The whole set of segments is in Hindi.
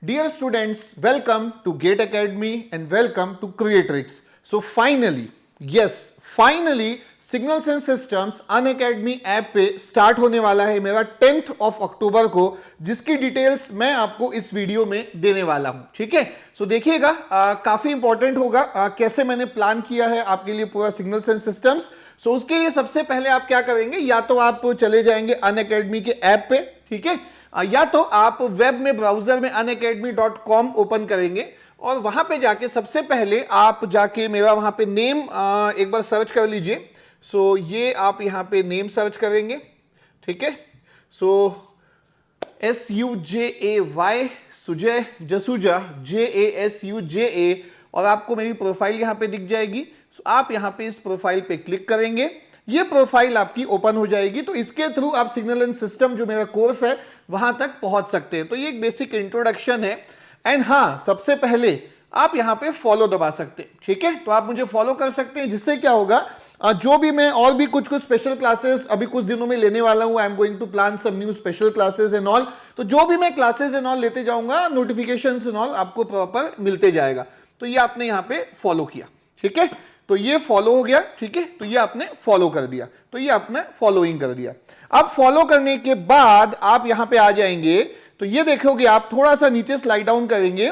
Dear students, welcome to GATE Academy and welcome to Creatrix. So finally, signals and systems Unacademy app पे स्टार्ट होने वाला है मेरा 10th ऑफ अक्टूबर को, जिसकी डिटेल्स मैं आपको इस वीडियो में देने वाला हूं। ठीक है, सो देखिएगा, काफी इंपॉर्टेंट होगा कैसे मैंने प्लान किया है आपके लिए पूरा सिग्नल्स एंड सिस्टम्स। सो उसके लिए सबसे पहले आप क्या करेंगे, या तो आप चले जाएंगे अनअकैडमी के ऐप पे, ठीक है, या तो आप वेब में ब्राउजर में unacademy.com ओपन करेंगे और वहां पे जाके सबसे पहले आप जाके मेरा वहां पे नेम एक बार सर्च कर लीजिए। सो ये आप यहां पे नेम सर्च करेंगे, ठीक है। सो SUJAY सुजय जसूजा JASUJA और आपको मेरी प्रोफाइल यहां पे दिख जाएगी। सो आप यहां पे इस प्रोफाइल पे क्लिक करेंगे, ये प्रोफाइल आपकी ओपन हो जाएगी। तो इसके थ्रू आप सिग्नल एंड सिस्टम जो मेरा कोर्स है वहां तक पहुंच सकते हैं। तो ये एक बेसिक इंट्रोडक्शन है। एंड हाँ, सबसे पहले आप यहां पे फॉलो दबा सकते हैं, ठीक है। तो आप मुझे फॉलो कर सकते हैं, जिससे क्या होगा, जो भी मैं और भी कुछ स्पेशल क्लासेस अभी कुछ दिनों में लेने वाला हूं, I am going to plan some new special classes and all. तो जो भी मैं क्लासेस एंड ऑल लेते जाऊंगा, नोटिफिकेशंस एंड ऑल आपको प्रॉपर मिलते जाएगा। तो ये आपने यहां पे फॉलो किया, ठीक है। तो ये फॉलो हो गया, ठीक है। तो ये आपने फॉलो कर दिया, तो ये आपने फॉलोइंग कर दिया। अब फॉलो करने के बाद आप यहां पे आ जाएंगे, तो ये देखोगे आप थोड़ा सा नीचे स्लाइड डाउन करेंगे,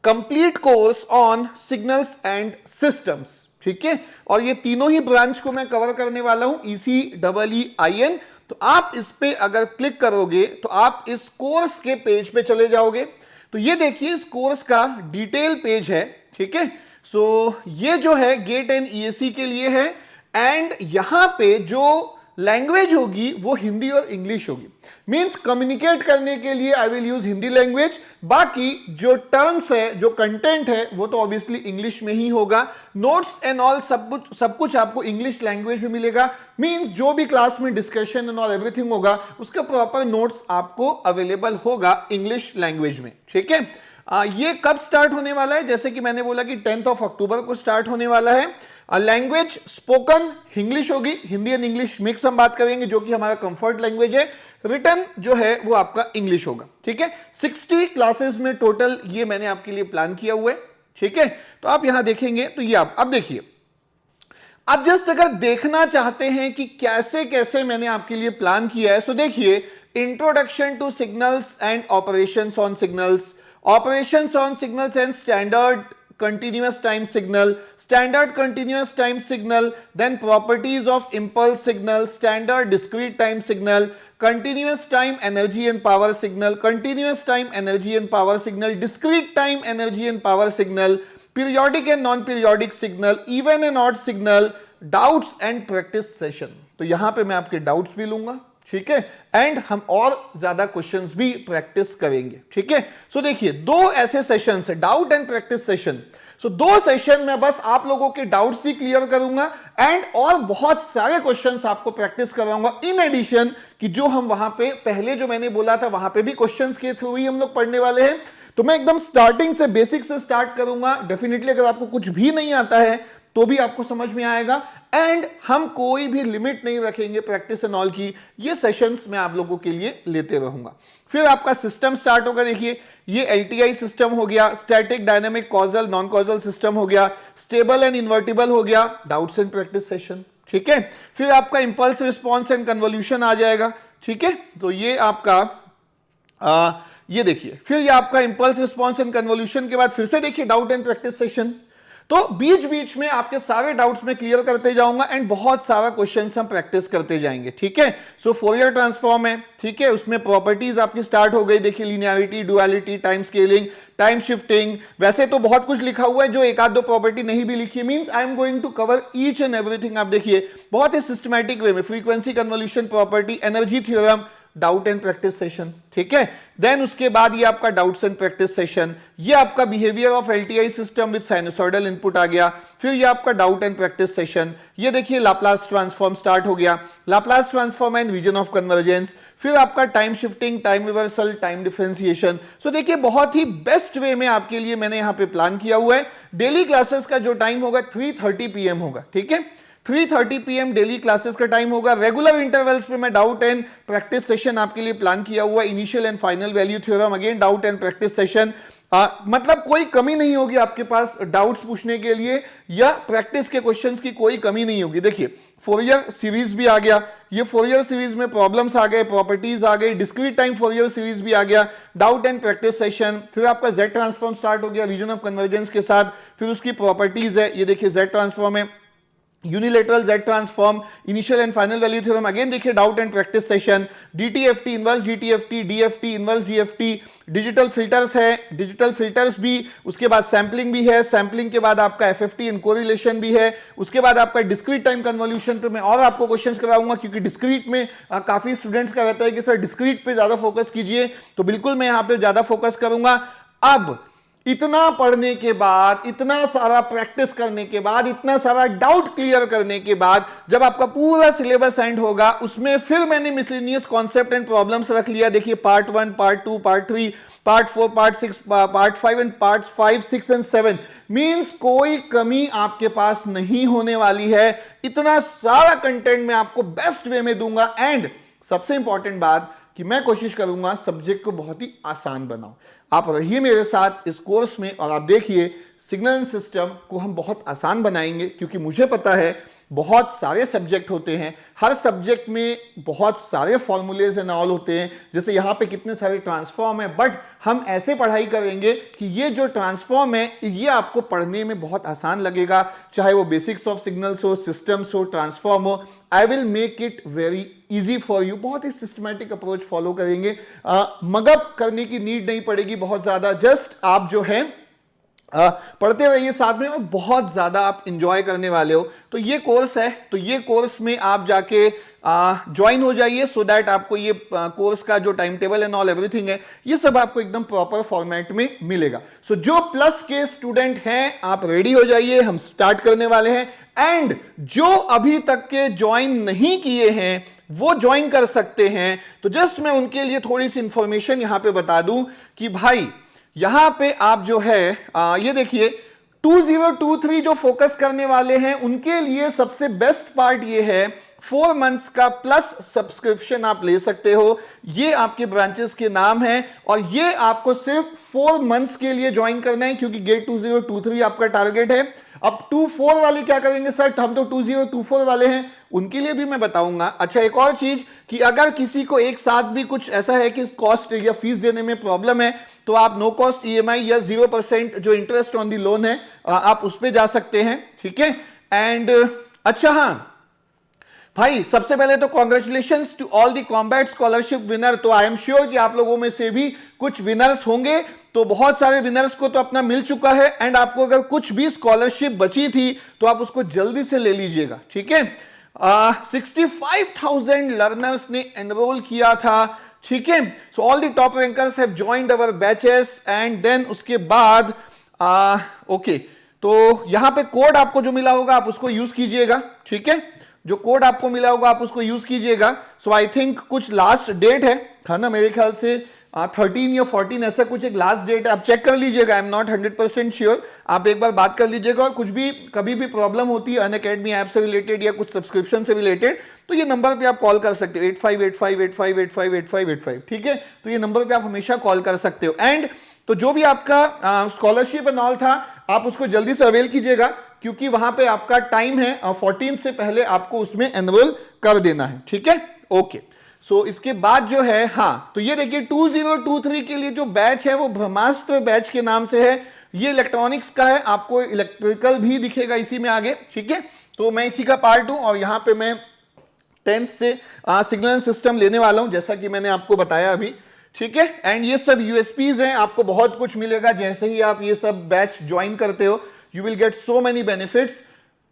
complete course on signals and systems, ठीक है। और ये तीनों ही ब्रांच को मैं कवर करने वाला हूं, ECEEIN। तो आप इस पे अगर क्लिक करोगे तो आप इस कोर्स के पेज पे चले जाओगे। तो ये देखिए, इस कोर्स का डिटेल पेज है, ठीक है। सो ये जो है गेट एंड EAC के लिए है। एंड यहां पे जो लैंग्वेज होगी वो हिंदी और इंग्लिश होगी। मींस कम्युनिकेट करने के लिए I will use Hindi language, बाकी जो टर्म्स है, जो कंटेंट है, वो तो ऑब्वियसली इंग्लिश में ही होगा। नोट्स एंड ऑल सब कुछ आपको इंग्लिश लैंग्वेज में मिलेगा। मींस जो भी क्लास में डिस्कशन एंड ऑल एवरीथिंग होगा, उसका प्रॉपर नोट्स आपको अवेलेबल होगा इंग्लिश लैंग्वेज में, ठीक है। ये कब स्टार्ट होने वाला है, जैसे कि मैंने बोला कि 10th ऑफ अक्टूबर को स्टार्ट होने वाला है। लैंग्वेज स्पोकन इंग्लिश होगी, हिंदी एंड इंग्लिश मिक्स हम बात करेंगे, जो कि हमारा कंफर्ट लैंग्वेज है। रिटन जो है वो आपका इंग्लिश होगा, ठीक है। 60 क्लासेस में टोटल ये मैंने आपके लिए प्लान किया हुआ है, ठीक है। तो आप यहां देखेंगे तो ये आप अब देखिए, आप जस्ट अगर देखना चाहते हैं कि कैसे कैसे मैंने आपके लिए प्लान किया है, सो देखिए, introduction to signals and operations on signals, operations on signals and standard continuous time signal, standard continuous time signal, then properties of impulse signal, standard discrete time signal, continuous time energy and power signal, continuous time energy and power signal, discrete time energy and power signal, periodic and non-periodic signal, even and odd signal, doubts and practice session। तो यहां पे मैं आपके डाउट्स भी लूंगा, ठीक है। एंड हम और ज्यादा क्वेश्चंस भी प्रैक्टिस करेंगे, ठीक है। सो देखिए, दो ऐसे सेशंस है, डाउट एंड प्रैक्टिस सेशन। सो दो सेशन में बस आप लोगों के डाउट्स ही क्लियर करूंगा एंड और बहुत सारे क्वेश्चंस आपको प्रैक्टिस करवाऊंगा। इन एडिशन कि जो हम वहां पे पहले जो मैंने बोला था, वहां पे भी क्वेश्चंस के थ्रू ही हम लोग पढ़ने वाले हैं। तो मैं एकदम स्टार्टिंग से, बेसिक से स्टार्ट करूंगा। डेफिनेटली अगर आपको कुछ भी नहीं आता है तो भी आपको समझ में आएगा। एंड हम कोई भी लिमिट नहीं रखेंगे प्रैक्टिस एंड ऑल की। ये सेशंस मैं आप लोगों के लिए लेते रहूंगा। फिर आपका सिस्टम स्टार्ट होगा। देखिए, ये LTI सिस्टम हो गया, static dynamic causal non causal system हो गया, स्टेबल एंड इन्वर्टिबल हो गया, डाउट्स एंड प्रैक्टिस सेशन, ठीक है। फिर आपका इंपल्स रिस्पॉन्स एंड कन्वोल्यूशन आ जाएगा, ठीक है। तो ये आपका ये देखिए, फिर ये आपका इंपल्स रिस्पॉन्स एंड कन्वोल्यूशन के बाद फिर से देखिए डाउट एंड प्रैक्टिस सेशन। तो बीच बीच में आपके सारे डाउट्स में क्लियर करते जाऊंगा एंड बहुत सारा क्वेश्चंस हम प्रैक्टिस करते जाएंगे, ठीक है। सो फोरियर ट्रांसफॉर्म है, ठीक है, उसमें प्रॉपर्टीज आपकी स्टार्ट हो गई। देखिए, linearity, duality, time scaling, time shifting, वैसे तो बहुत कुछ लिखा हुआ है, जो एक आध दो प्रॉपर्टी नहीं भी लिखी है। Means I am going to cover each and everything. आप देखिए, बहुत ही सिस्टमैटिक वे में, frequency convolution property, energy theorem, doubt and practice session, ठीक है। देन उसके बाद ये आपका डाउट्स एंड प्रैक्टिस सेशन, ये आपका behaviour of LTI system with sinusoidal input आ गया। फिर ये आपका डाउट एंड प्रैक्टिस सेशन, ये देखिए लाप्लास ट्रांसफॉर्म स्टार्ट हो गया, Laplace transform and region of convergence. फिर आपका time shifting, time reversal, time differentiation. So देखिए, बहुत ही बेस्ट वे में आपके लिए मैंने यहाँ पे प्लान किया हुआ है। डेली क्लासेस का जो टाइम होगा 3:30 PM होगा, ठीक है। 3:30 PM डेली क्लासेस का टाइम होगा। रेगुलर इंटरवल्स पे मैं डाउट एंड प्रैक्टिस सेशन आपके लिए प्लान किया हुआ, initial and final value theorem, again doubt and practice session. मतलब कोई कमी नहीं होगी आपके पास डाउट्स पूछने के लिए या प्रैक्टिस के क्वेश्चंस की कोई कमी नहीं होगी। देखिए फोरियर सीरीज भी आ गया, ये फोरियर सीरीज में प्रॉब्लम्स आ गए, प्रॉपर्टीज आ गई, डिस्क्रीट टाइम फोरियर सीरीज भी आ गया, डाउट एंड प्रैक्टिस सेशन, फिर आपका जेड ट्रांसफॉर्म स्टार्ट हो गया रीजन ऑफ कन्वर्जेंस के साथ, फिर उसकी प्रॉपर्टीज है, ये देखिए जेड ट्रांसफॉर्म है, unilateral Z transform, initial and final value theorem, again देखिए doubt and practice session, DTFT, inverse DTFT, DFT, inverse DFT, digital filters है, डिजिटल फिल्टर्स भी, उसके बाद सैंपलिंग भी है, सैंपलिंग के बाद आपका एफएफटी इन कोरिलेशन भी है, उसके बाद आपका डिस्क्रीट टाइम कन्वोल्यूशन पे मैं और आपको क्वेश्चंस कराऊंगा क्योंकि डिस्क्रीट में काफी स्टूडेंट्स का रहता है कि सर डिस्क्रीट पे ज्यादा फोकस कीजिए, तो बिल्कुल मैं यहां पे ज्यादा फोकस करूंगा। अब इतना पढ़ने के बाद, इतना सारा प्रैक्टिस करने के बाद, इतना सारा डाउट क्लियर करने के बाद जब आपका पूरा सिलेबस एंड होगा, उसमें फिर मैंने मिसलेनियस कॉन्सेप्ट एंड प्रॉब्लम्स रख लिया। देखिए part 1, part 2, part 3, part 4, part 6, part 5 and part 5, 6 and 7 means कोई कमी आपके पास नहीं होने वाली है। इतना सारा कंटेंट मैं आपको बेस्ट वे में दूंगा एंड सबसे इंपॉर्टेंट बात कि मैं कोशिश करूंगा सब्जेक्ट को बहुत ही आसान बनाऊं। आप रहिए मेरे साथ इस कोर्स में और आप देखिए सिग्नल सिस्टम को हम बहुत आसान बनाएंगे क्योंकि मुझे पता है बहुत सारे सब्जेक्ट होते हैं, हर सब्जेक्ट में बहुत सारे फॉर्मूलेज एंड ऑल होते हैं, जैसे यहाँ पे कितने सारे ट्रांसफॉर्म है, बट हम ऐसे पढ़ाई करेंगे कि ये जो ट्रांसफॉर्म है ये आपको पढ़ने में बहुत आसान लगेगा, चाहे वो बेसिक्स ऑफ सिग्नल्स हो, सिस्टम्स हो, ट्रांसफॉर्म हो। I will make it very easy for you. बहुत ही सिस्टमैटिक अप्रोच फॉलो करेंगे, मगअप करने की नीड नहीं पड़ेगी बहुत ज्यादा, जस्ट आप जो है पढ़ते रहिए साथ में और बहुत ज्यादा आप इंजॉय करने वाले हो। तो ये कोर्स है, तो ये कोर्स में आप जाके ज्वाइन हो जाइए सो दैट आपको ये कोर्स का जो time table and all everything है ये सब आपको एकदम प्रॉपर फॉर्मेट में मिलेगा। सो जो प्लस के स्टूडेंट हैं आप रेडी हो जाइए, हम स्टार्ट करने वाले हैं। एंड जो अभी तक के ज्वाइन नहीं किए हैं वो ज्वाइन कर सकते हैं। तो जस्ट मैं उनके लिए थोड़ी सी इंफॉर्मेशन यहां पे बता दूं कि भाई यहां पे आप जो है ये देखिए 2023 जो फोकस करने वाले हैं उनके लिए सबसे बेस्ट पार्ट ये है 4 मंथ्स का प्लस सब्सक्रिप्शन आप ले सकते हो। ये आपके ब्रांचेस के नाम है और ये आपको सिर्फ 4 मंथ्स के लिए ज्वाइन करना है क्योंकि गेट 2023 आपका टारगेट है। अब 24 वाले क्या करेंगे सर, हम तो 2024 वाले हैं, उनके लिए भी मैं बताऊंगा। अच्छा एक और चीज कि अगर किसी को एक साथ भी कुछ ऐसा है कि कॉस्ट या फीस देने में प्रॉब्लम है तो आप नो कॉस्ट ईएमआई या 0% जो इंटरेस्ट ऑन दी लोन है आप उस पे जा सकते हैं, ठीक है। एंड अच्छा हाँ भाई सबसे पहले तो congratulations to all the combat scholarship winner. तो आई एम श्योर कि आप लोगों में से भी कुछ विनर्स होंगे, तो बहुत सारे विनर्स को तो अपना मिल चुका है एंड आपको अगर कुछ भी स्कॉलरशिप बची थी तो आप उसको जल्दी से ले लीजिएगा, ठीक है। 65,000 लर्नर्स ने एनरोल किया था, ठीक है। So all the top rankers have joined our batches and then उसके बाद ओके तो यहां पे कोड आपको जो मिला होगा आप उसको यूज कीजिएगा, ठीक है। जो कोड आपको मिला होगा आप उसको यूज कीजिएगा। सो आई थिंक कुछ लास्ट डेट है ना, मेरे ख्याल से 13 या 14 ऐसा कुछ एक लास्ट डेट है, आप चेक कर लीजिएगा। आई एम नॉट 100% श्योर, आप एक बार बात कर लीजिएगा और कुछ भी कभी भी प्रॉब्लम होती है अनअकैडमी ऐप से रिलेटेड या कुछ सब्सक्रिप्शन से रिलेटेड तो ये नंबर पे आप कॉल कर सकते हो 858585858585, ठीक है। तो ये नंबर पे आप हमेशा कॉल कर सकते हो। एंड तो जो भी आपका स्कॉलरशिप एंड ऑल था आप उसको जल्दी से अवेल कीजिएगा क्योंकि वहां पे आपका टाइम है 14 से पहले आपको उसमें एनरोल कर देना है, ठीक है। ओके सो इसके बाद जो है हाँ तो ये देखिए 2023 के लिए जो बैच है वो ब्रह्मास्त्र बैच के नाम से है। ये इलेक्ट्रॉनिक्स का है, आपको इलेक्ट्रिकल भी दिखेगा इसी में आगे, ठीक है। तो मैं इसी का पार्ट हूं और यहां पे मैं 10th से सिग्नल सिस्टम लेने वाला हूं जैसा कि मैंने आपको बताया अभी, ठीक है। एंड ये सब यूएसपीज हैं, आपको बहुत कुछ मिलेगा जैसे ही आप ये सब बैच ज्वाइन करते हो, you will get so many benefits.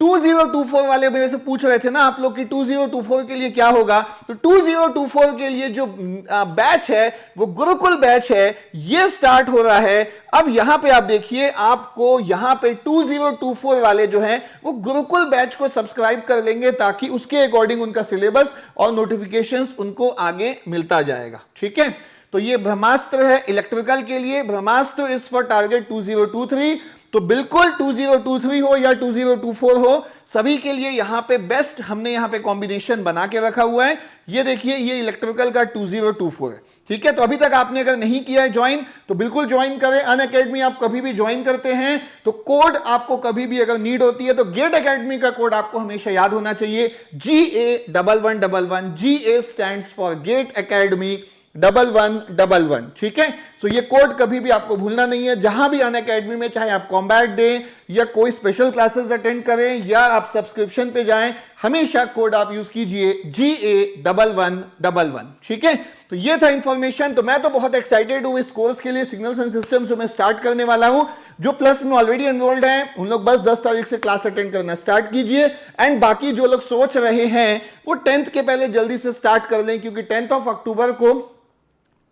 2024 वाले मेरे से पूछ रहे थे ना आप लोग कि 2024 के लिए क्या होगा, तो 2024 के लिए जो बैच है वो गुरुकुल बैच है, ये स्टार्ट हो रहा है। अब यहां पे आप देखिए आपको यहां पे 2024 वाले जो हैं वो गुरुकुल बैच को सब्सक्राइब कर लेंगे ताकि उसके अकॉर्डिंग उनका सिलेबस और नोटिफिकेशंस उनको आगे मिलता जाएगा, ठीक है। तो ये ब्रह्मास्त्र है इलेक्ट्रिकल के लिए, ब्रह्मास्त्र इज फॉर टारगेट 2023। तो बिल्कुल 2023 हो या 2024 हो, सभी के लिए यहां पे बेस्ट हमने यहां पे कॉम्बिनेशन बना के रखा हुआ है। ये देखिए, ये इलेक्ट्रिकल का 2024 है, ठीक है। तो अभी तक आपने अगर नहीं किया है ज्वाइन तो बिल्कुल ज्वाइन करें। अनअकैडमी आप कभी भी ज्वाइन करते हैं तो कोड आपको कभी भी अगर नीड होती है तो गेट अकेडमी का कोड आपको हमेशा याद होना चाहिए, GA1111। GA stands for GATE academy 1111, ठीक है। सो ये कोड कभी भी आपको भूलना नहीं है। जहां भी अनअकैडमी में, चाहे आप कॉम्बैट दें या कोई स्पेशल क्लासेस अटेंड करें या आप सब्सक्रिप्शन पे जाएं, हमेशा कोड आप यूज कीजिए GA1111, ठीक है। तो ये था इंफॉर्मेशन। तो मैं तो बहुत एक्साइटेड हूं इस कोर्स के लिए, सिग्नल्स एंड सिस्टम्स जो मैं स्टार्ट करने वाला हूं। जो प्लस में ऑलरेडी एनरोल्ड हैं उन लोग बस 10 तारीख से क्लास अटेंड करना स्टार्ट कीजिए। एंड बाकी जो लोग सोच रहे हैं वो 10th के पहले जल्दी से स्टार्ट कर लें, क्योंकि 10th ऑफ अक्टूबर को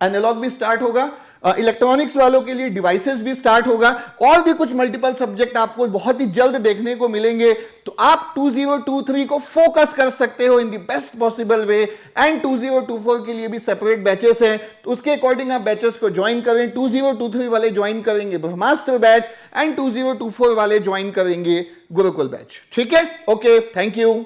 एनालॉग भी स्टार्ट होगा, इलेक्ट्रॉनिक्स वालों के लिए डिवाइसेस भी स्टार्ट होगा, और भी कुछ मल्टीपल सब्जेक्ट आपको बहुत ही जल्द देखने को मिलेंगे। तो आप 2023 को फोकस कर सकते हो in the best possible way. And 2024 के लिए भी सेपरेट बैचेस हैं, तो उसके अकॉर्डिंग आप बैचेस को ज्वाइन करें। 2023 वाले ज्वाइन करेंगे ब्रह्मास्त्र बैच एंड 2024 वाले ज्वाइन करेंगे गुरुकुल बैच, ठीक है। Okay, thank you.